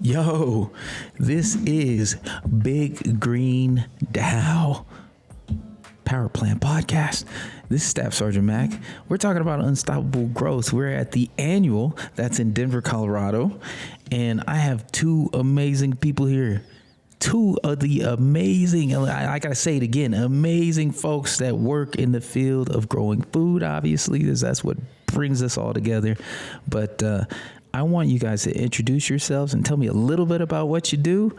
Yo, this is Big Green Dow Power Plant Podcast. This is Staff Sergeant Mac. We're talking about unstoppable growth. We're at the annual that's in Denver, Colorado. And I have two amazing people here. Two of the amazing, I gotta say it again, amazing folks that work in the field of growing food, obviously, because that's what brings us all together. But I want you guys to introduce yourselves and tell me a little bit about what you do,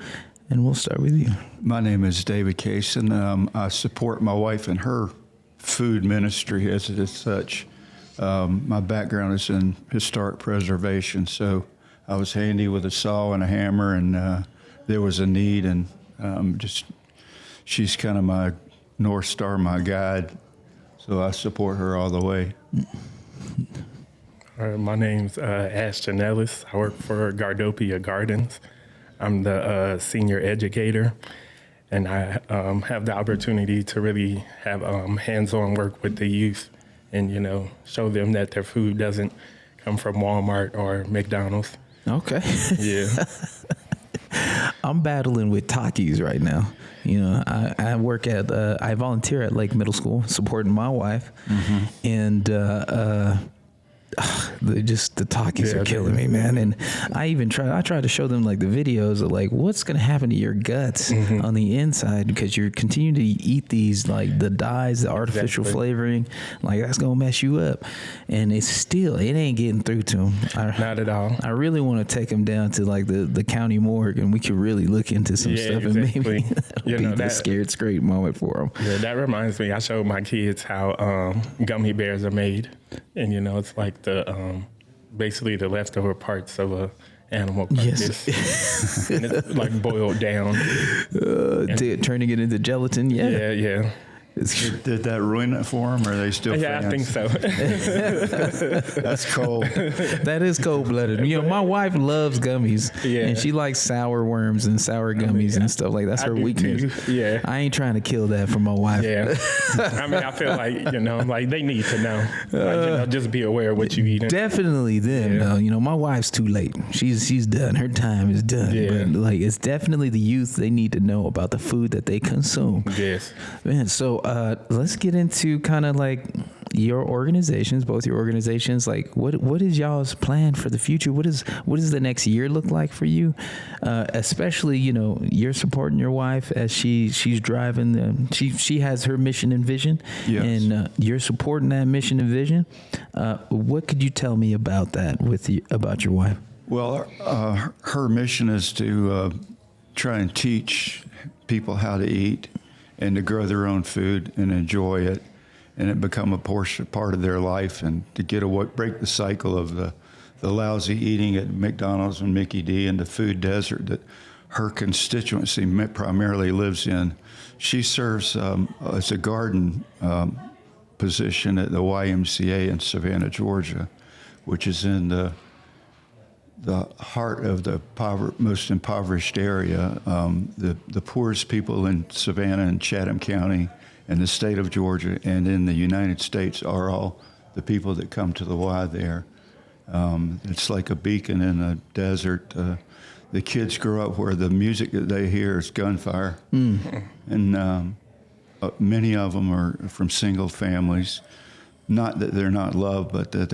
and we'll start with you. My name is David Cason. I support my wife in her food ministry as it is such. My background is in historic preservation, so I was handy with a saw and a hammer, and there was a need, and she's kind of my North Star, my guide, so I support her all the way. My name's Ashton, Ellis. I work for Gardopia Gardens. I'm the senior educator, and I have the opportunity to really have hands-on work with the youth and, show them that their food doesn't come from Walmart or McDonald's. Okay. Yeah. I'm battling with Takis right now. I work at, I volunteer at Lake Middle School supporting my wife, and the Takis are killing me, man. And I try to show them like the videos of like what's going to happen to your guts on the inside because you're continuing to eat these like the dyes, the artificial flavoring, like that's going to mess you up. And it ain't getting through to them. Not at all. I really want to take them down to like the county morgue and we could really look into some stuff and maybe that'll be the scared straight moment for them. Yeah, that reminds me. I showed my kids how gummy bears are made. And, it's like basically the leftover parts of a animal carcass. Yes. And it's like boiled down. Turning it into gelatin, yeah. Yeah. Did that ruin it for them, or are they still fans? Yeah, I think so. That's cold. That is cold-blooded. My wife loves gummies, and she likes sour worms and sour gummies and stuff like that. That's her weakness. Too. Yeah. I ain't trying to kill that for my wife. Yeah. I feel like, they need to know. Just be aware of what you eat. Definitely them, though. My wife's too late. She's done. Her time is done. Yeah. But, it's definitely the youth. They need to know about the food that they consume. Yes. Man, so let's get into kind of like your organizations, both your organizations. Like, what is y'all's plan for the future? What does the next year look like for you? Especially, you're supporting your wife as she's driving she has her mission and vision, and you're supporting that mission and vision. What could you tell me about that about your wife? Well, her mission is to try and teach people how to eat and to grow their own food and enjoy it, and it become a part of their life, and to break the cycle of the lousy eating at McDonald's and Mickey D and the food desert that her constituency primarily lives in. She serves as a garden position at the YMCA in Savannah, Georgia, which is in the heart of the most impoverished area. The poorest people in Savannah and Chatham County and the state of Georgia and in the United States are all the people that come to the Y there. It's like a beacon in a desert. The kids grow up where the music that they hear is gunfire. And many of them are from single families. Not that they're not loved, but that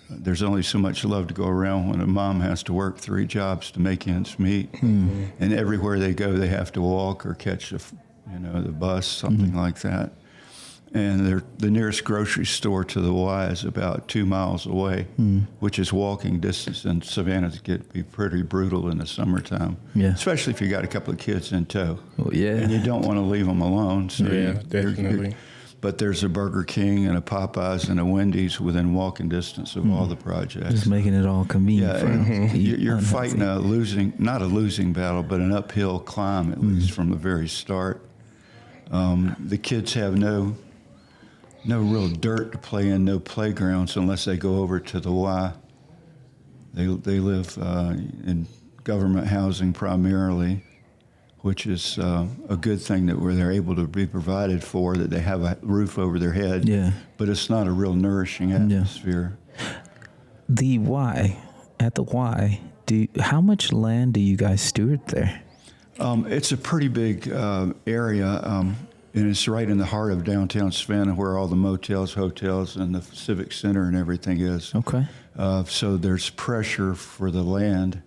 there's only so much love to go around when a mom has to work 3 jobs to make ends meet. And everywhere they go, they have to walk or catch the bus, something like that. And the nearest grocery store to the Y is about 2 miles away, which is walking distance. And Savannah can be pretty brutal in the summertime, especially if you got a couple of kids in tow. Well, and you don't want to leave them alone. So definitely. But there's a Burger King and a Popeyes and a Wendy's within walking distance of all the projects. Just making it all convenient for them. You're fighting not a losing battle, but an uphill climb, at least from the very start. The kids have no real dirt to play in, no playgrounds unless they go over to the Y. They live in government housing primarily, which is a good thing that they're able to be provided for, that they have a roof over their head. Yeah. But it's not a real nourishing atmosphere. The Y, at the Y, How much land do you guys steward there? It's a pretty big area, and it's right in the heart of downtown Savannah, where all the motels, hotels, and the Civic Center and everything is. Okay. So there's pressure for the land.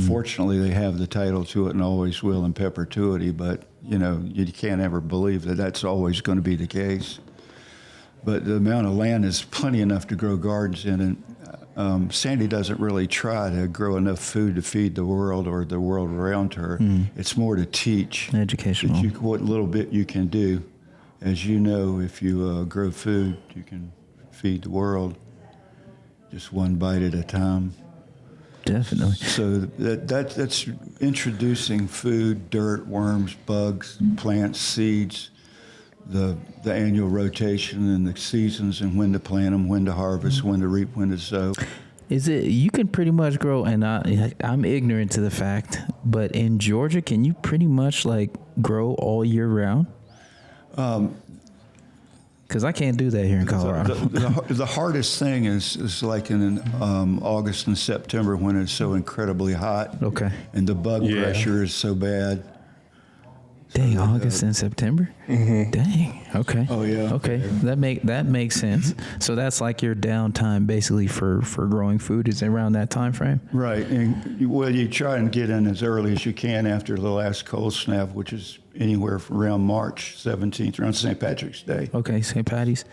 Fortunately, they have the title to it and always will in perpetuity, but you can't ever believe that that's always going to be the case. But the amount of land is plenty enough to grow gardens in, and Sandy doesn't really try to grow enough food to feed the world or the world around her. It's more to teach. Educational. What little bit you can do. As you know, if you grow food, you can feed the world just one bite at a time. Definitely. So that's introducing food, dirt, worms, bugs, plants, seeds, the annual rotation and the seasons and when to plant them, when to harvest, when to reap, when to sow. Is it you can pretty much grow, and I'm ignorant to the fact, but in Georgia, can you pretty much like grow all year round? Because I can't do that here in Colorado. The hardest thing is like in August and September when it's so incredibly hot. Okay. And the bug pressure is so bad. Dang, August and September? Mm-hmm. Dang, okay. Oh, yeah. Okay, that makes sense. So that's like your downtime basically for growing food is around that time frame? Right, and you try and get in as early as you can after the last cold snap, which is anywhere from around March 17th, around St. Patrick's Day. Okay, St. Patty's.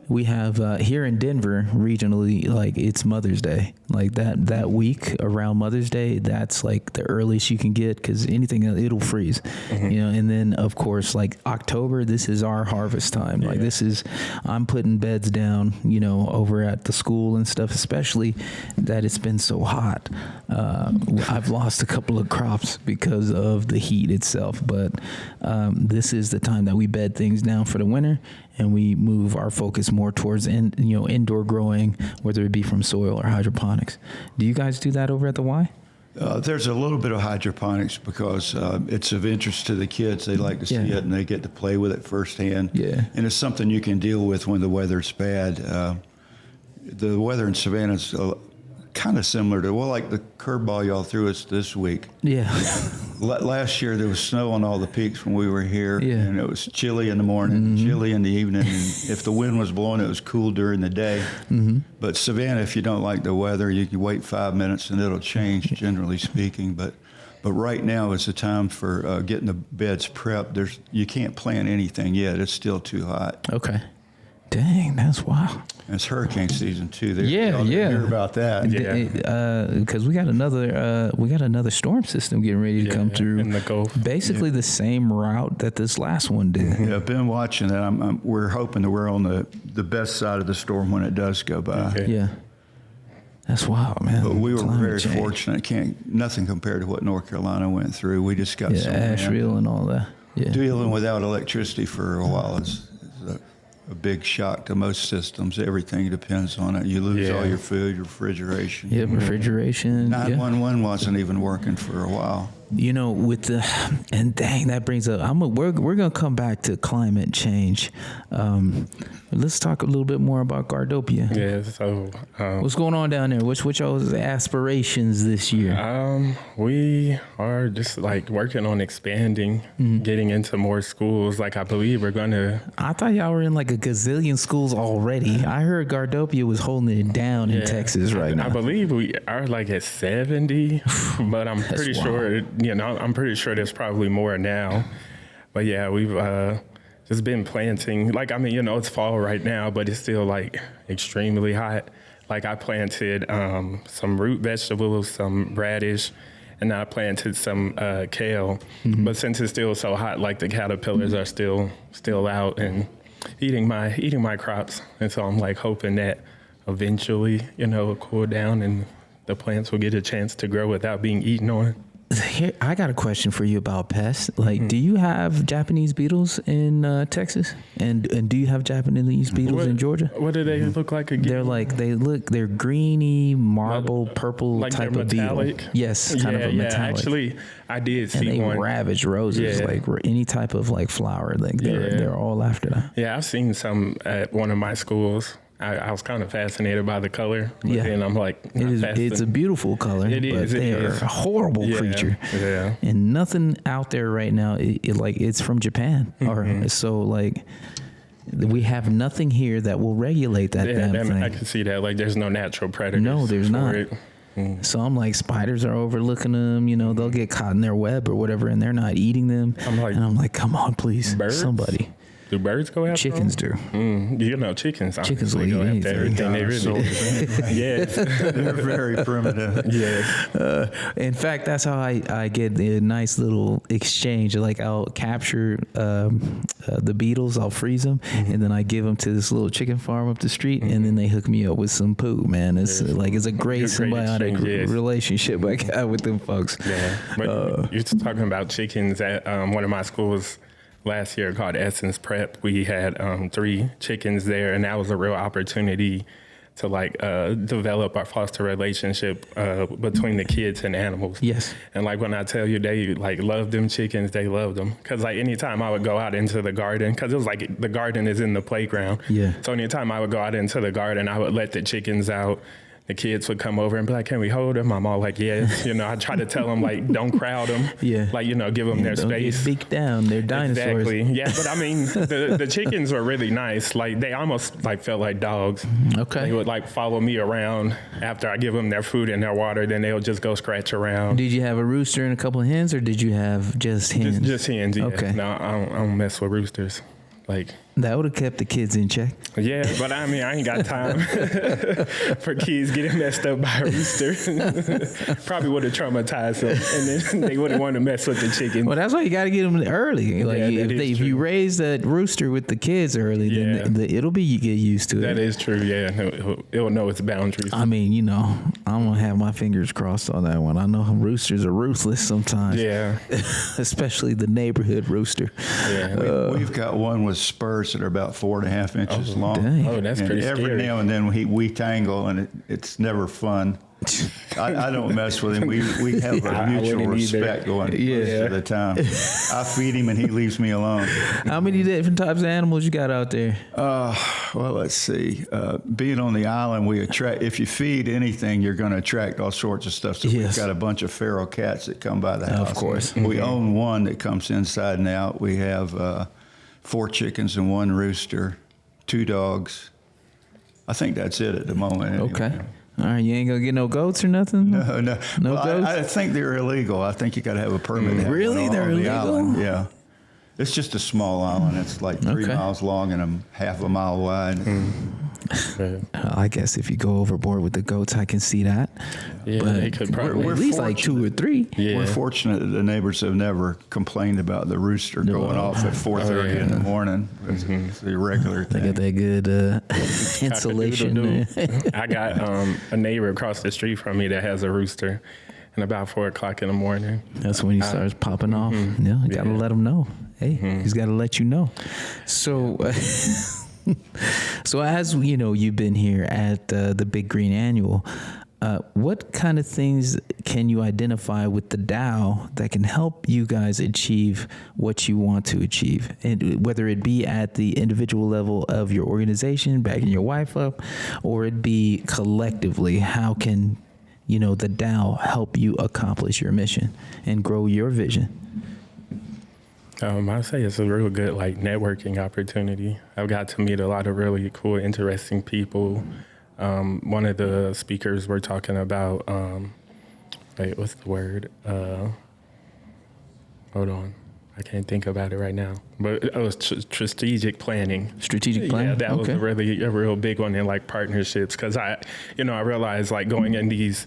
We have here in Denver regionally, like it's Mother's Day, like that week around Mother's Day. That's like the earliest you can get because anything it'll freeze, And then of course like October, this is our harvest time. Like I'm putting beds down, over at the school and stuff. Especially that it's been so hot. I've lost a couple of crops because of the heat itself, but this is the time that we bed things down for the winter. And we move our focus more towards indoor growing, whether it be from soil or hydroponics. Do you guys do that over at the Y? There's a little bit of hydroponics because it's of interest to the kids. They like to see it and they get to play with it firsthand. Yeah. And it's something you can deal with when the weather's bad. The weather in Savannah is kind of similar to, like the curveball y'all threw us this week. Yeah. Last year there was snow on all the peaks when we were here, and it was chilly in the morning, chilly in the evening, and if the wind was blowing, it was cool during the day. But Savannah, if you don't like the weather, you can wait 5 minutes and it'll change, generally speaking. But right now is the time for getting the beds prepped. You can't plant anything yet. It's still too hot. Okay. Dang, that's wild. And it's hurricane season too. Yeah. Hear about that? Because we got another storm system getting ready to come through in the Gulf. Basically the same route that this last one did. Yeah, I've been watching that. We're hoping that we're on the best side of the storm when it does go by. Okay. Yeah, that's wild, man. But we were very change. fortunate. Nothing compared to what North Carolina went through. We just got Asheville and all that. Yeah, dealing without electricity for a while is a big shock to most systems. Everything depends on it. You lose all your food, your refrigeration. Yeah, refrigeration. 911 wasn't even working for a while. And dang, that brings up. We're gonna come back to climate change. Let's talk a little bit more about Gardopia. Yeah. So what's going on down there? What's y'all's aspirations this year? We are just like working on expanding, getting into more schools. Like I believe we're gonna. I thought y'all were in like a gazillion schools already. I heard Gardopia was holding it down in Texas right now. I believe we are like at 70, but I'm pretty sure. I'm pretty sure there's probably more now. But yeah, we've just been planting. Like, it's fall right now, but it's still like extremely hot. Like I planted some root vegetables, some radish, and I planted some kale. But since it's still so hot, like the caterpillars are still out and eating my crops. And so I'm like hoping that eventually, it'll cool down and the plants will get a chance to grow without being eaten on. Here, I got a question for you about pests. Like, do you have Japanese beetles in Texas? And do you have Japanese beetles in Georgia? What do they look like again? They're greeny, marble, purple like type of metallic? beetle. Yes, kind of a metallic. Actually, I did see and one. they ravage roses, like any type of like flower. Like they're all after that. Yeah, I've seen some at one of my schools. I was kind of fascinated by the color. But Yeah. then I'm like, It's a beautiful color. It is, But it they're is. a horrible creature. Yeah. And nothing out there right now, it's from Japan. Or so like, we have nothing here that will regulate that damn thing. I can see that. Like, there's no natural predators. No, there's for not. it. So I'm like, spiders are overlooking them. You know, they'll get caught in their web or whatever, and they're not eating them. I'm like, come on, please, birds? somebody. Do birds go after Chickens do. You know, chickens. Chickens will go eat after anything. everything. They really. Yes. They're very primitive. Yes. In fact, that's how I get a nice little exchange. Like, I'll capture the beetles, I'll freeze them, and then I give them to this little chicken farm up the street, and then they hook me up with some poo, man. It's like, it's a great symbiotic relationship I got with them folks. Yeah. But you're talking about chickens at one of my schools last year called Essence Prep. We had 3 chickens there, and that was a real opportunity to like develop our foster relationship between the kids and animals. Yes. And like when I tell you they like love them chickens, they love them. Cause like anytime I would go out into the garden, cause it was like the garden is in the playground. Yeah. So anytime I would go out into the garden, I would let the chickens out. The kids would come over and be like, can we hold them? I'm all like, yes. You know, I try to tell them, like, don't crowd them. Yeah. Like, you know, give them their don't space. Get beaked down. They're dinosaurs. Exactly. Yeah, but I mean, the chickens were really nice. Like, they almost, like, felt like dogs. Okay. They would, like, follow me around after I give them their food and their water. Then they'll just go scratch around. Did you have a rooster and a couple of hens, or did you have just hens? Just hens, yeah. Okay. No, I don't mess with roosters. Like, that would have kept the kids in check. yeah, but I mean, I ain't got time for kids getting messed up by a rooster. Probably would have traumatized them, and then they wouldn't want to mess with the chicken. Well, that's why you got to get them early. Like, if you raise that rooster with the kids early, then it'll be, you get used to it. That is true, yeah. It'll know its boundaries. I mean, you know, I'm going to have my fingers crossed on that one. I know roosters are ruthless sometimes. Yeah. Especially the neighborhood rooster. Yeah. We've got one with spurs that are about 4.5 inches long. Dang. Oh, that's pretty Every scary. now and then we tangle, and it's never fun. I don't mess with him. We have a mutual respect going most of the time. I feed him and he leaves me alone. How many different types of animals you got out there? Well, let's see. Being on the island, we attract. If you feed anything, you're going to attract all sorts of stuff. So we've got a bunch of feral cats that come by the house. Of course. We own one that comes inside and out. We have 4 chickens and 1 rooster, 2 dogs. I think that's it at the moment. Anyway. Okay. All right, you ain't gonna get no goats or nothing? No. No Well, goats? I think they're illegal. I think you got to have a permit. to have Really? one They're on the illegal? island. Yeah. It's just a small island. It's like 3 Okay. miles long and half a mile wide. I guess if you go overboard with the goats, I can see that. Yeah, But they could probably. we're at least like 2 or 3. Yeah. We're fortunate that the neighbors have never complained about the rooster going off at 4:30 in the morning. It's a regular They thing. got that good insulation. Cock-a-doodle-doo. I got a neighbor across the street from me that has a rooster, and about 4 o'clock in the morning. That's when he starts popping off. Yeah, you got to let him know. Hey, he's got to let you know. So, so as you know, you've been here at the Big Green Annual. What kind of things can you identify with the DAO that can help you guys achieve what you want to achieve? And whether it be at the individual level of your organization, backing your wife up, or it be collectively, how can, you know, the DAO help you accomplish your mission and grow your vision? I'd say it's a real good like networking opportunity. I've got to meet a lot of really cool, interesting people. One of the speakers we're talking about, what's the word? Hold on. I can't think about it right now. But it was strategic planning. Strategic planning? Yeah, that was a real big one in like partnerships. Because I realized like going in these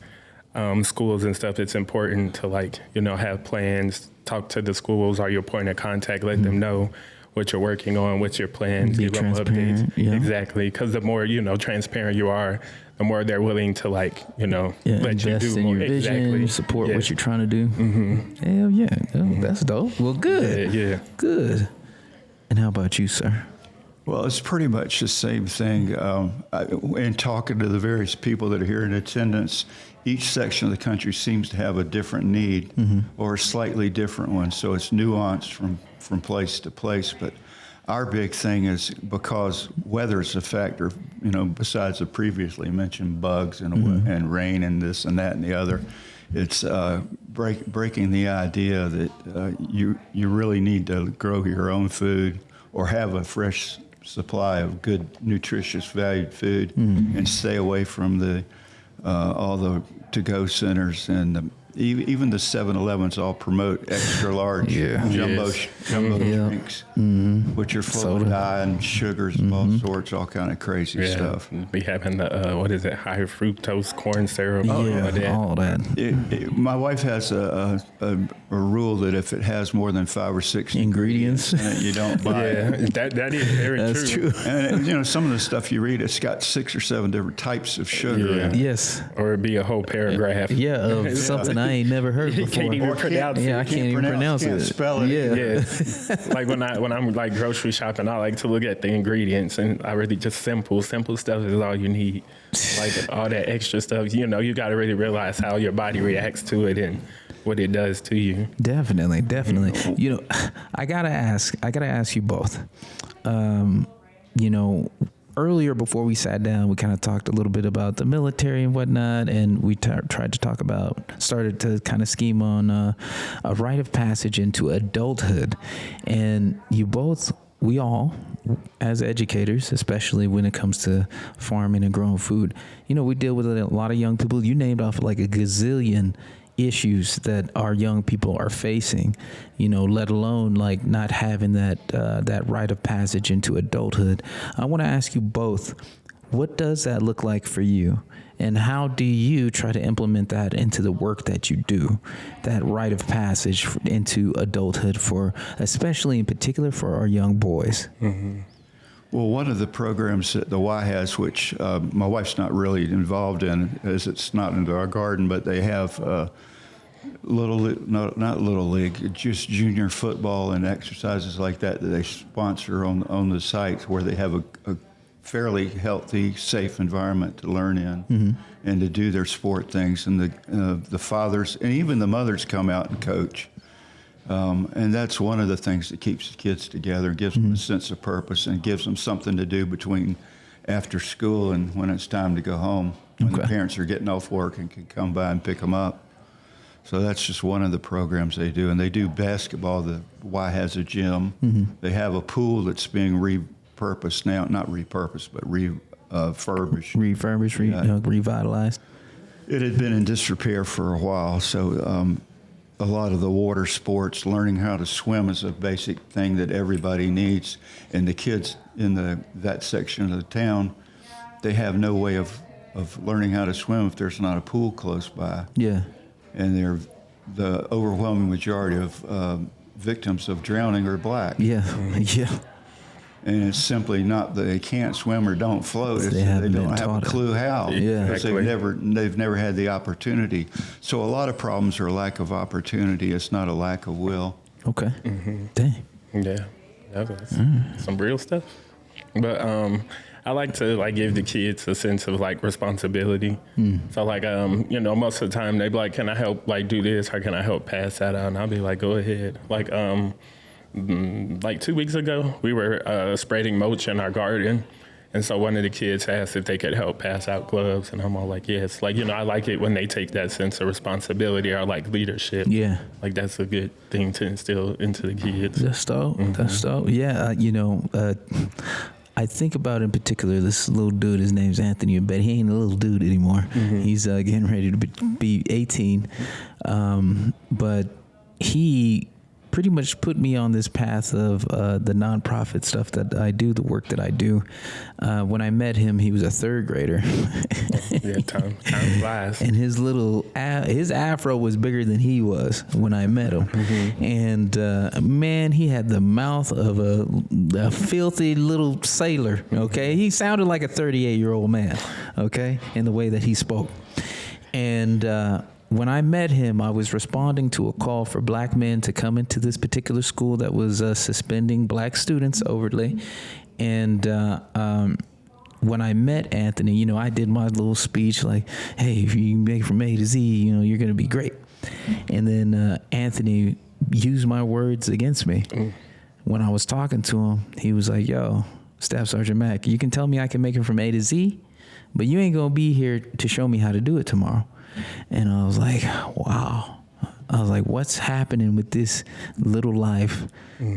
schools and stuff, it's important to like, have plans, talk to the schools, or your point of contact, let them know what you're working on, what's your plans, Be give them transparent, updates. yeah. Exactly. Because the more, transparent you are, the more they're willing to like, let you invest do in more. your vision, Exactly. support Yeah. what you're trying to do. Hell yeah. Oh, that's dope. Well, good. Yeah. Good. And how about you, sir? Well, it's pretty much the same thing. In talking to the various people that are here in attendance, each section of the country seems to have a different need or a slightly different one. So it's nuanced from from place to place. But our big thing is, because weather is a factor, besides the previously mentioned bugs and rain and this and that and the other, it's breaking the idea that you really need to grow your own food or have a fresh supply of good, nutritious, valued food, and stay away from all the to-go centers and even the 7-Elevens all promote extra large jumbo drinks, which are full of dye and sugars of all sorts, all kind of crazy stuff. Be having the high fructose corn syrup. All that. My wife has a rule that if it has more than 5 or 6 ingredients, you don't buy it. That is very That's true. And some of the stuff you read, it's got 6 or 7 different types of sugar in it. Yes. Or it'd be a whole paragraph. Of something I ain't never heard before. Can't even pronounce it. Yeah, I can't even pronounce it. Can't spell it. Yeah. Like when I'm like grocery shopping, I like to look at the ingredients, and I really just simple stuff is all you need. Like all that extra stuff, you got to really realize how your body reacts to it and what it does to you. Definitely. I gotta ask you both. Earlier, before we sat down, we kind of talked a little bit about the started to kind of scheme on a rite of passage into adulthood. And we all, as educators, especially when it comes to farming and growing food, we deal with a lot of young people. You named off like a gazillion issues that our young people are facing, let alone like not having that rite of passage into adulthood. I want to ask you both, what does that look like for you? And how do you try to implement that into the work that you do, that rite of passage into adulthood especially in particular for our young boys? Mm-hmm. Well, one of the programs that the Y has, which my wife's not really involved in, as it's not into our garden, but they have not Little League, just junior football and exercises like that they sponsor on the site, where they have a fairly healthy, safe environment to learn in and to do their sport things. And the fathers and even the mothers come out and coach. And that's one of the things that keeps the kids together, gives them a sense of purpose, and gives them something to do between after school and when it's time to go home, when the parents are getting off work and can come by and pick them up. So that's just one of the programs they do. And they do basketball. The Y has a gym. They have a pool that's being repurposed now, not repurposed, but refurbished. Revitalized. It had been in disrepair for a while, so a lot of the water sports, learning how to swim is a basic thing that everybody needs. And the kids in that section of the town, they have no way of learning how to swim if there's not a pool close by. Yeah. And the overwhelming majority of victims of drowning are black. Yeah. Yeah. And it's simply not that they can't swim or don't float. They don't have a clue how. Yeah. Because they've never had the opportunity. So a lot of problems are a lack of opportunity. It's not a lack of will. Okay. Dang. Yeah. That was some real stuff. But I like to give the kids a sense of responsibility. So most of the time they be like, can I help do this, or can I help pass that out? And I'll be like, go ahead. 2 weeks ago, we were spreading mulch in our garden. And so one of the kids asked if they could help pass out gloves. And I'm all like, yes. I like it when they take that sense of responsibility or leadership. Yeah. That's a good thing to instill into the kids. That's dope. That's dope. Yeah. I think about in particular this little dude. His name's Anthony, but he ain't a little dude anymore. He's getting ready to be 18. But he pretty much put me on this path of the nonprofit stuff that I do, the work that I do. When I met him, he was a third grader. Yeah, time flies. And his afro was bigger than he was when I met him. And man, he had the mouth of a filthy little sailor. Okay, he sounded like a 38-year-old man. Okay, in the way that he spoke. And when I met him, I was responding to a call for black men to come into this particular school that was suspending black students overtly. And when I met Anthony, I did my little speech like, hey, if you make it from A to Z, you're going to be great. And then Anthony used my words against me. when I was talking to him, he was like, yo, Staff Sergeant Mac, you can tell me I can make it from A to Z, but you ain't going to be here to show me how to do it tomorrow. And I was like, wow. I was like, what's happening with this little life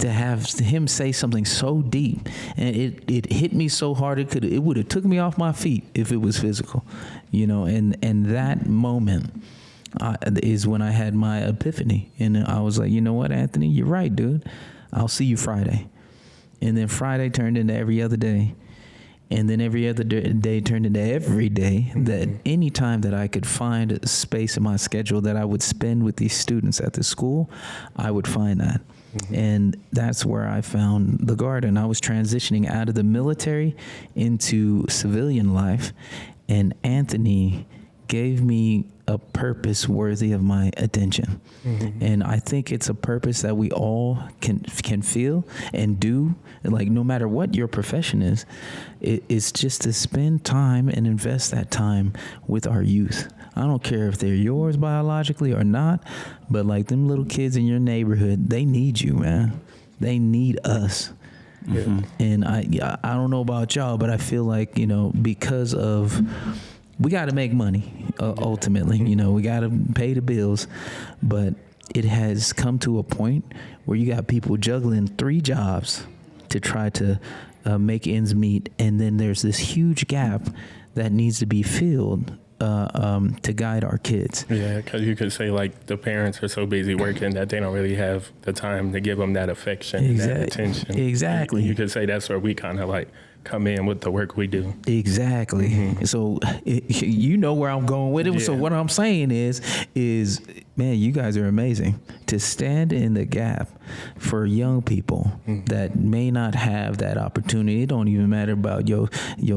to have him say something so deep? And it hit me so hard, it would have took me off my feet if it was physical, you know, and that moment is when I had my epiphany. And I was like, you know what, Anthony, you're right, dude. I'll see you Friday. And then Friday turned into every other day. And then every other day turned into every day. That any time that I could find a space in my schedule that I would spend with these students at the school, I would find that. And that's where I found the garden. I was transitioning out of the military into civilian life, and Anthony gave me a purpose worthy of my attention. And I think it's a purpose that we all can feel and do, like no matter what your profession is. It's just to spend time and invest that time with our youth. I don't care if they're yours biologically or not, but like them little kids in your neighborhood, they need you, man. They need us. And I don't know about y'all, but I feel like, you know, because of we got to make money, ultimately. You know, we got to pay the bills. But it has come to a point where you got people juggling 3 jobs to try to make ends meet. And then there's this huge gap that needs to be filled to guide our kids. Yeah, because you could say, like, the parents are so busy working that they don't really have the time to give them that affection and that attention. Exactly. You could say that's where we kind of, like, come in with the work we do. Exactly. So you know where I'm going with it. Yeah. So what I'm saying is, man, you guys are amazing to stand in the gap for young people that may not have that opportunity. It don't even matter about your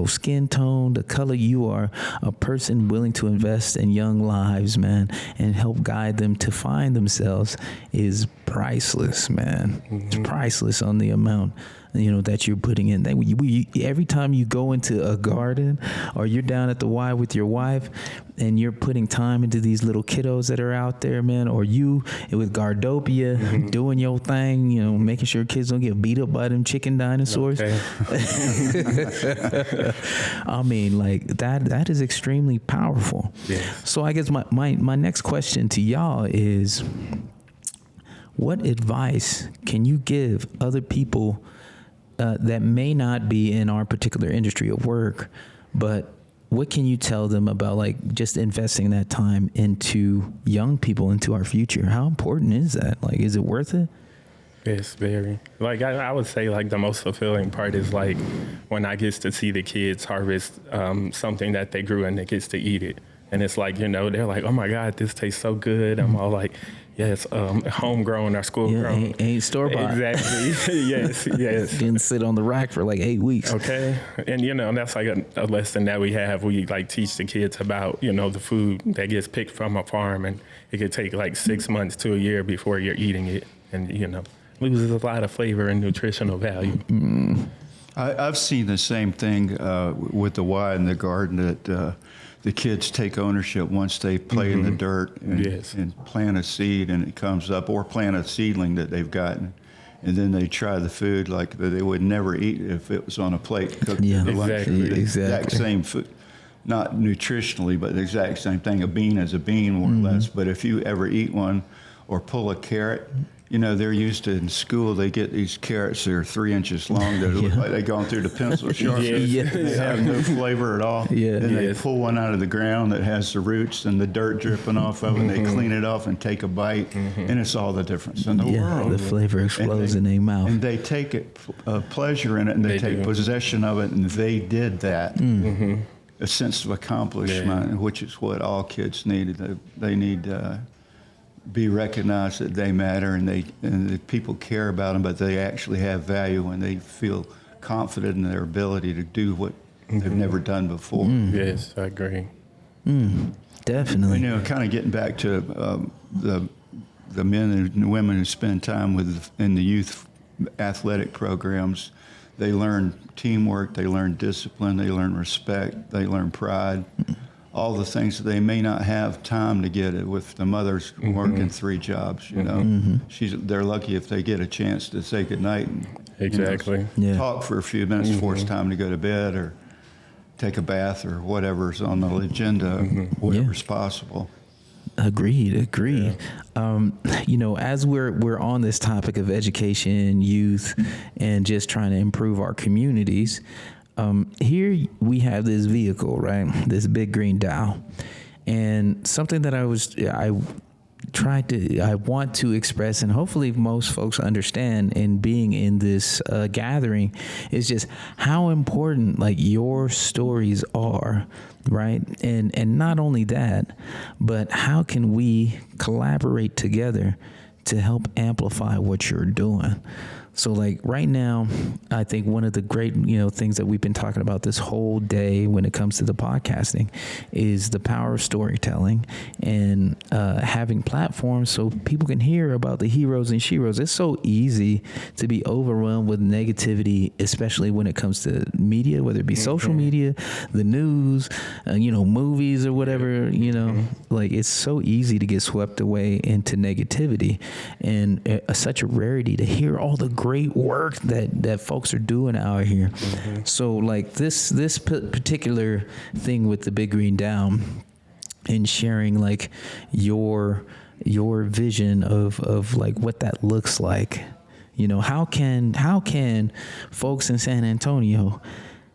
skin tone, the color. You are a person willing to invest in young lives, man, and help guide them to find themselves is priceless, man. It's priceless on the amount, you know, that you're putting in. Every time you go into a garden or you're down at the Y with your wife and you're putting time into these little kiddos that are out there, man, or you with Gardopia doing your thing, you know, making sure kids don't get beat up by them chicken dinosaurs. Okay. I mean, like that is extremely powerful. Yeah. So I guess my next question to y'all is, what advice can you give other people that may not be in our particular industry of work, but what can you tell them about, like, just investing that time into young people, into our future? How important is that? Like, is it worth it? Yes, very. Like, I would say, like, the most fulfilling part is, like, when I get to see the kids harvest something that they grew and they get to eat it. And it's like, you know, they're like, oh, my God, this tastes so good. I'm all like, yes, homegrown or school grown. Ain't store-bought. Exactly. Yes. Didn't sit on the rack for like 8 weeks. Okay. And, you know, that's like a lesson that we have. We, like, teach the kids about, you know, the food that gets picked from a farm. And it could take, like, 6 months to a year before you're eating it. And, you know, loses a lot of flavor and nutritional value. I've seen the same thing with the Y in the garden, that the kids take ownership once they play in the dirt and plant a seed and it comes up, or plant a seedling that they've gotten, and then they try the food like they would never eat if it was on a plate cooked. Exactly. The exact same food, not nutritionally, but the exact same thing. A bean is a bean, more or less. But if you ever eat one or pull a carrot, you know, they're used to, in school, they get these carrots that are 3 inches long that look like they've gone through the pencil sharpener. They have no flavor at all. Then they pull one out of the ground that has the roots and the dirt dripping off of it, and they clean it off and take a bite, and it's all the difference in the world. The flavor explodes in their mouth. And they take pleasure in it, and they take possession of it, and they did that. A sense of accomplishment, which is what all kids need. They need be recognized that they matter, and the people care about them, but they actually have value, and they feel confident in their ability to do what they've never done before. Yes, I agree. Definitely. You know, kind of getting back to the men and women who spend time in the youth athletic programs, they learn teamwork, they learn discipline, they learn respect, they learn pride. all the things that they may not have time to get it with the mothers working 3 jobs, you know. They're lucky if they get a chance to say goodnight and Exactly. talk for a few minutes before it's time to go to bed or take a bath or whatever's on the agenda, whatever's possible. Agreed. You know, as we're on this topic of education, youth, and just trying to improve our communities, here we have this vehicle, right? This big green Dow, and something that I want to express, and hopefully most folks understand in being in this gathering, is just how important like your stories are, right? And not only that, but how can we collaborate together to help amplify what you're doing? So like right now, I think one of the great, things that we've been talking about this whole day when it comes to the podcasting is the power of storytelling and having platforms so people can hear about the heroes and sheroes. It's so easy to be overwhelmed with negativity, especially when it comes to media, whether it be social media, the news, movies or whatever, like it's so easy to get swept away into negativity, and such a rarity to hear all the great work that folks are doing out here. So like this particular thing with the Big Green Down and sharing like your vision of like what that looks like, how can folks in San Antonio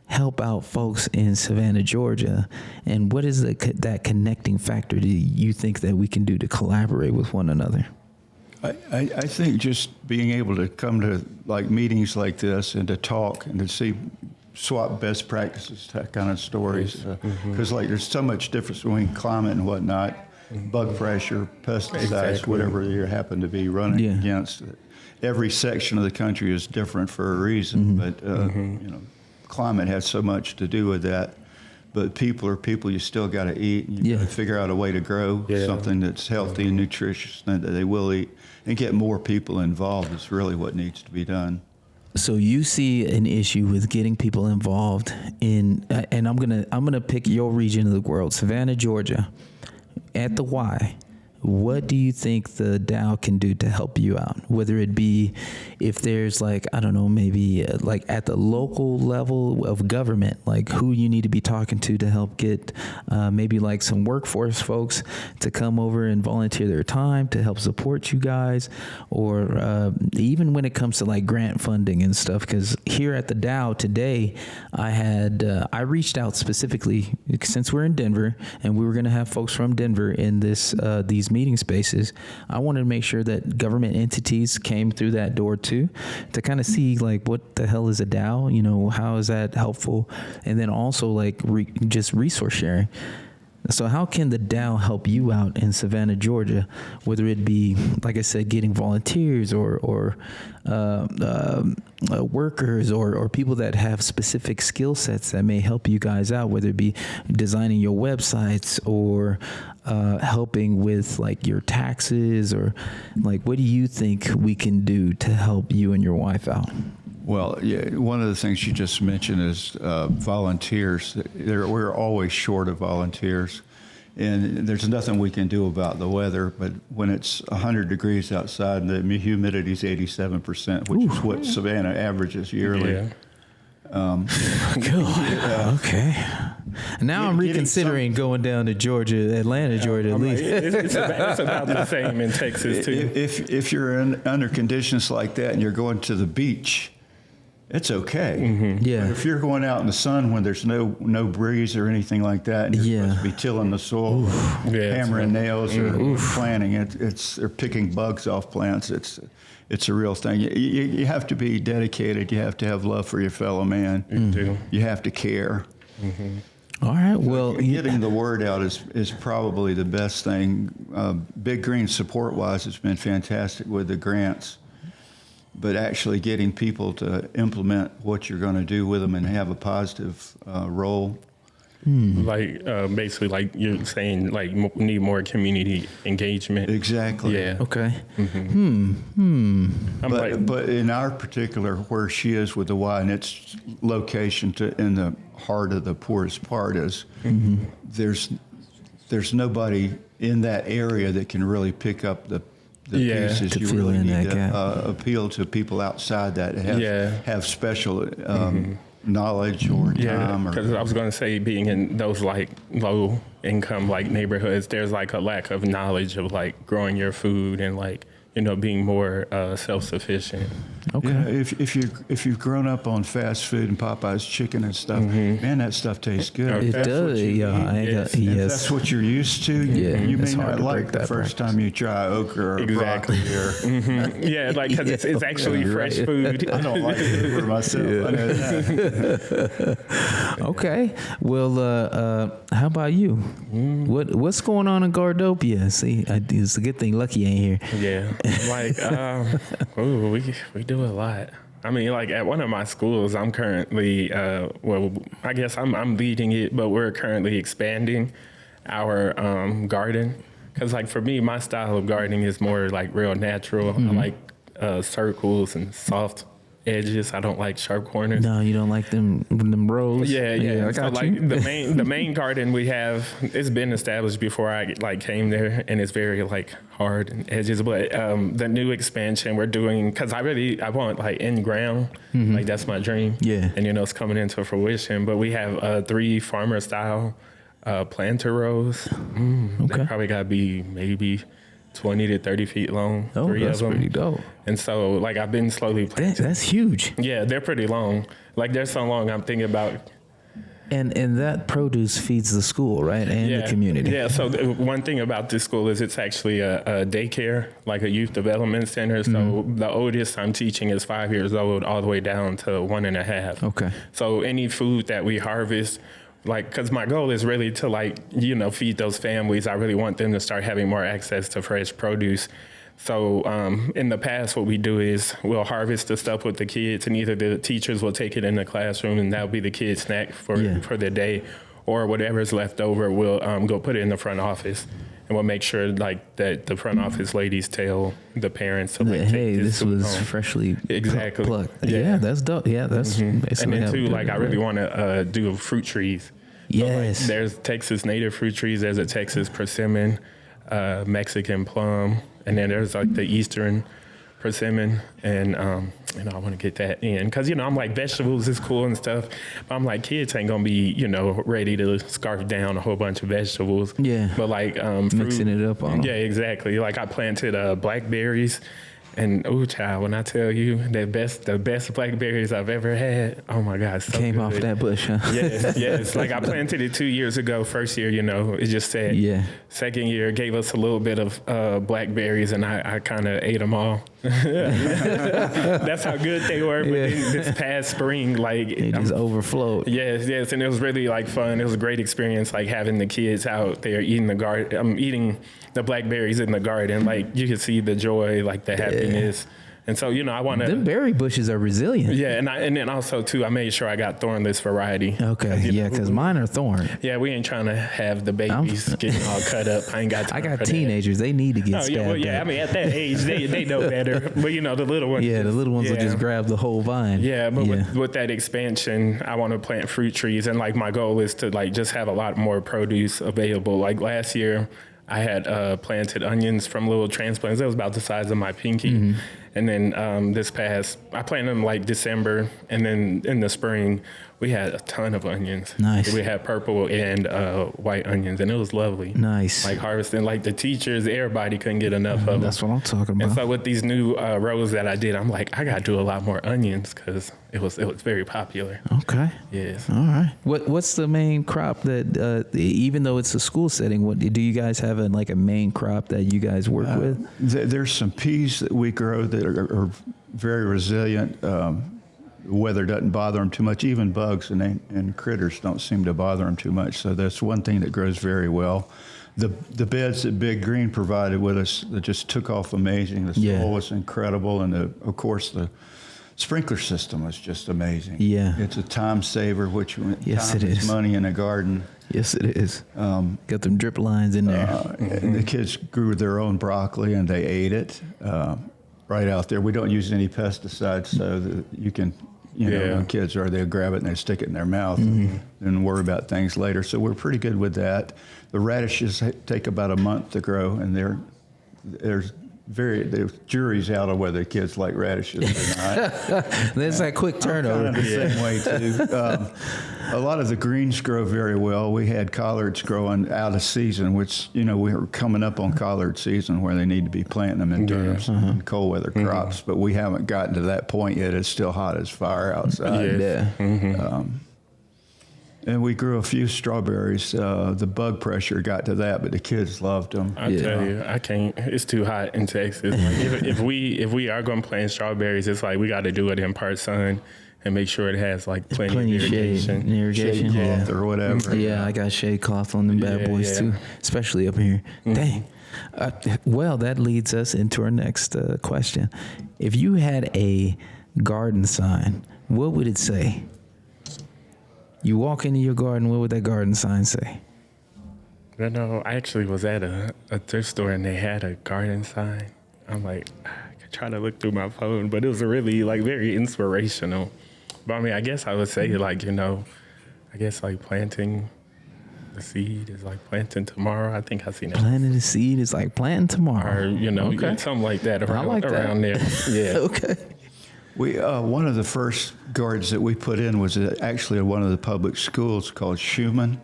help out folks in Savannah, Georgia, and what is that connecting factor do you think that we can do to collaborate with one another? I think just being able to come to like meetings like this and to talk and to swap best practices, that kind of stories, because like there's so much difference between climate and whatnot, bug pressure, pesticides, whatever you happen to be running against. Every section of the country is different for a reason, but climate has so much to do with that. But people are people. You still got to eat. You got to figure out a way to grow something that's healthy and nutritious and that they will eat, and get more people involved is really what needs to be done. So you see an issue with getting people involved in, and I'm gonna pick your region of the world, Savannah, Georgia, at the Y. What do you think the Dow can do to help you out? Whether it be if there's like, I don't know, maybe like at the local level of government, like who you need to be talking to help get maybe like some workforce folks to come over and volunteer their time to help support you guys, or even when it comes to like grant funding and stuff. Because here at the Dow today, I reached out specifically since we're in Denver and we were going to have folks from Denver in these meeting spaces. I wanted to make sure that government entities came through that door too, to kind of see like what the hell is a DAO, how is that helpful, and then also like just resource sharing. So how can the DAO help you out in Savannah, Georgia, whether it be, like I said, getting volunteers or workers or people that have specific skill sets that may help you guys out, whether it be designing your websites or helping with like your taxes, or like what do you think we can do to help you and your wife out? Well, yeah, one of the things you just mentioned is volunteers. We're always short of volunteers, and there's nothing we can do about the weather. But when it's 100 degrees outside and the humidity is 87%, which is what Savannah averages yearly. Yeah. Okay. Now I'm reconsidering going down to Georgia, Atlanta, Georgia at least. It's about the same in Texas too. If you're under conditions like that and you're going to the beach, it's okay. Yeah. But if you're going out in the sun when there's no breeze or anything like that, and you're supposed to be tilling the soil, hammering nails, or planting, they're picking bugs off plants. It's a real thing. You have to be dedicated. You have to have love for your fellow man. You do. You have to care. All right. Well, getting the word out is probably the best thing. Big Green support-wise has been fantastic with the grants. But actually getting people to implement what you're going to do with them and have a positive role Like basically, like you're saying, like need more community engagement. Exactly. Yeah. Okay. But in our particular, where she is with the Y and its location in the heart of the poorest part is, there's nobody in that area that can really pick up the pieces. To You fill really in need that to gap. appeal to people outside that have special knowledge or Yeah, time. because I was going to say, being in those like low income like neighborhoods, there's like a lack of knowledge of like growing your food and like, you know, being more self-sufficient. Okay. Yeah, if you've grown up on fast food and Popeye's chicken and stuff, man, that stuff tastes good. It That's does. what you Yeah. eat. Yes. If that's what you're used to. Yeah, You may it's hard not to like break the that first practice. time you try okra or Exactly. broccoli or. Yeah, like because it's actually you're fresh right. food. I don't like it for myself. I know that. Okay. Well, how about you? What's going on in Gardopia? See, it's a good thing Lucky ain't here. Yeah, like we do a lot. I mean, like at one of my schools, I'm currently well, I guess I'm leading it, but we're currently expanding our garden. Because like for me, my style of gardening is more like real natural. I like circles and soft edges. I don't like sharp corners. No, you don't like them rows. Yeah. I So got like you. the main garden we have, it's been established before I like came there, and it's very like hard and edges. But the new expansion we're doing, because I want like in ground, like that's my dream. Yeah. And you know it's coming into fruition. But we have 3 farmer style planter rows. Okay. They probably gotta be maybe 20 to 30 feet long. Oh, 3 that's of them. pretty dope. And so like I've been slowly planting. That's huge. Yeah, they're pretty long. Like they're so long. I'm thinking about. And that produce feeds the school, right? And the community. Yeah, so one thing about this school is it's actually a daycare, like a youth development center. So the oldest I'm teaching is 5 years old all the way down to 1.5. Okay. So any food that we harvest, like, because my goal is really to like, you know, feed those families. I really want them to start having more access to fresh produce. So in the past, what we do is we'll harvest the stuff with the kids, and either the teachers will take it in the classroom, and that'll be the kids' snack for the day, or whatever's left over, we'll go put it in the front office, and we'll make sure like that the front office ladies tell the parents to like, Hey, take this food was home. freshly Exactly. plucked. Yeah. Yeah, that's dope. Yeah, that's basically And then how we too, do like it. I really want to do fruit trees. Yes. So, like, there's Texas native fruit trees. There's a Texas persimmon, Mexican plum, and then there's like the Eastern persimmon. And you know, I want to get that in because you know I'm like vegetables is cool and stuff, but I'm like kids ain't gonna be ready to scarf down a whole bunch of vegetables. Yeah. But like Mixing it up on 'em. Yeah, exactly. Like I planted blackberries. And child, when I tell you the best blackberries I've ever had, oh my God, so Came good. off that bush, huh? Yes. Like I planted it 2 years ago. First year, it just said. Yeah. Second year gave us a little bit of blackberries, and I kind of ate them all. That's how good they were. But then this past spring, like It just overflowed. Yes, and it was really like fun. It was a great experience, like having the kids out there eating the garden. I'm eating the blackberries in the garden. Like you could see the joy, like the happiness. And so, I want to. Them berry bushes are resilient. Yeah, and then also too, I made sure I got thornless variety. Okay, yeah, because mine are thorn. Yeah, we ain't trying to have the babies getting all cut up. I ain't got time I got for teenagers; they need to get that. stabbed. Oh, yeah, up. I mean, at that age, they know better. But the little ones. Yeah, the little ones will just grab the whole vine. Yeah, but with that expansion, I want to plant fruit trees, and like my goal is to like just have a lot more produce available. Like last year, I had planted onions from little transplants. That was about the size of my pinky. And then I planted them like December, and then in the spring, we had a ton of onions. Nice. We had purple and white onions, and it was lovely. Nice. Like harvesting, like the teachers, everybody couldn't get enough of them. That's what I'm talking about. And so with these new rows that I did, I'm like, I got to do a lot more onions because it was very popular. Okay. Yes. All right. What's the main crop that, even though it's a school setting, what do you guys have a main crop that you guys work with? There's some peas that we grow that are very resilient. Weather doesn't bother them too much. Even bugs and critters don't seem to bother them too much. So that's one thing that grows very well. The beds that Big Green provided with us that just took off amazing. The soil was incredible, and of course the sprinkler system was just amazing. Yeah. It's a time saver, which Yes, time it is. money in a garden. Yes, it is. Got them drip lines in there. And the kids grew their own broccoli and they ate it right out there. We don't use any pesticides, so that you can, when kids are, they'll grab it and they stick it in their mouth and worry about things later. So we're pretty good with that. The radishes take about a month to grow, and the jury's out on whether kids like radishes or not. There's that quick turnover. Kind of the same way too. A lot of the greens grow very well. We had collards growing out of season, which we were coming up on collard season where they need to be planting them in terms of cold weather crops. But we haven't gotten to that point yet. It's still hot as fire outside. Yeah. And we grew a few strawberries. The bug pressure got to that, but the kids loved them. I tell you, I can't. It's too hot in Texas. Like, if we are going to plant strawberries, it's like we got to do it in part sun and make sure it has like plenty of irrigation. Shade cloth or whatever. Yeah, I got shade cloth on them bad boys too, especially up here. Dang. Well, that leads us into our next question. If you had a garden sign, what would it say? You walk into your garden, what would that garden sign say? I actually was at a thrift store and they had a garden sign. I'm like, I could try to look through my phone, but it was really like very inspirational. But I mean, I guess I would say like, planting the seed is like planting tomorrow. I think I've seen it. Planting the seed is like planting tomorrow. Or, something like that around there. Yeah. Okay. We one of the first gardens that we put in was actually at one of the public schools called Schumann,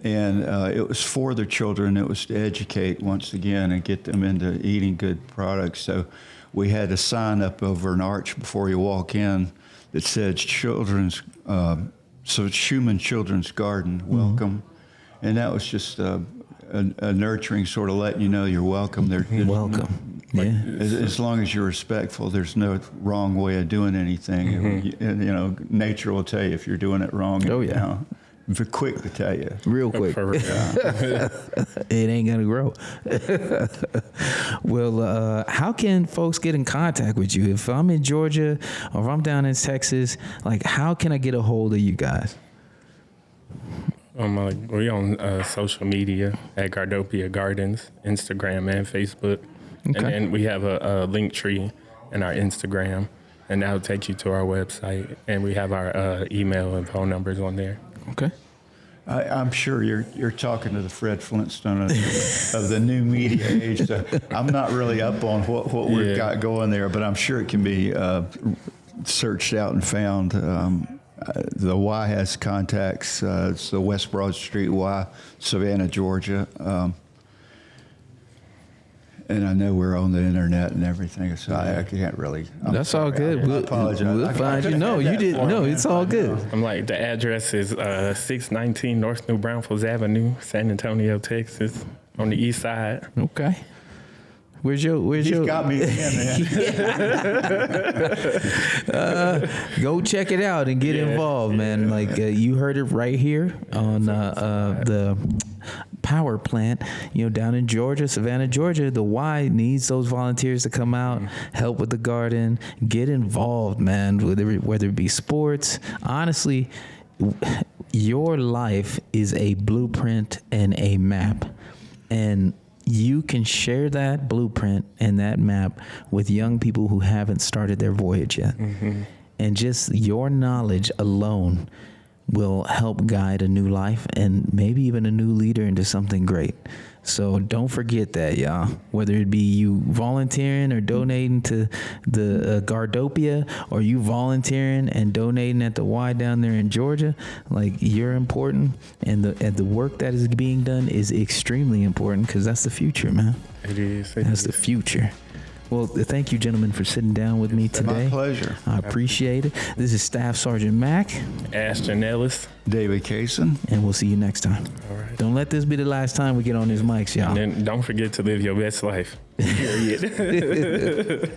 and it was for the children. It was to educate once again and get them into eating good products. So we had a sign up over an arch before you walk in that said "Children's." So it's Schumann Children's Garden, welcome, and that was just a nurturing sort of letting you know you're welcome. Welcome. Yeah. As long as you're respectful, there's no wrong way of doing anything. Nature will tell you if you're doing it wrong. Oh, yeah. They're quick to tell you. Real quick. It ain't going to grow. Well, how can folks get in contact with you? If I'm in Georgia or if I'm down in Texas, like, how can I get a hold of you guys? We're on social media at Gardopia Gardens, Instagram and Facebook. Okay. And then we have a link tree in our Instagram, and that'll take you to our website. And we have our email and phone numbers on there. Okay. I'm sure you're talking to the Fred Flintstone of the new media age. So I'm not really up on what we've got going there, but I'm sure it can be searched out and found. The Y has contacts. It's the West Broad Street Y, Savannah, Georgia. And I know we're on the internet and everything, so I can't really. That's all good. I apologize. We'll find you. No, you didn't. No, it's all good. I'm like, the address is 619 North New Braunfels Avenue, San Antonio, Texas, on the east side. Okay. He's got me again, man. Go check it out and get involved, man. Like you heard it right here on the power plant, down in Georgia, Savannah, Georgia. The Y needs those volunteers to come out, help with the garden, get involved, man. Whether it be sports, honestly, your life is a blueprint and a map, and you can share that blueprint and that map with young people who haven't started their voyage yet. And just your knowledge alone will help guide a new life and maybe even a new leader into something great. So don't forget that, y'all. Whether it be you volunteering or donating to the Gardopia, or you volunteering and donating at the Y down there in Georgia, like, you're important, and the work that is being done is extremely important, because that's the future, man. It is. That's the future. Well, thank you, gentlemen, for sitting down with me today. My pleasure. I appreciate it. This is Staff Sergeant Mac. Ashton, Ellis. David Cason. And we'll see you next time. All right. Don't let this be the last time we get on these mics, y'all. And then don't forget to live your best life. Period.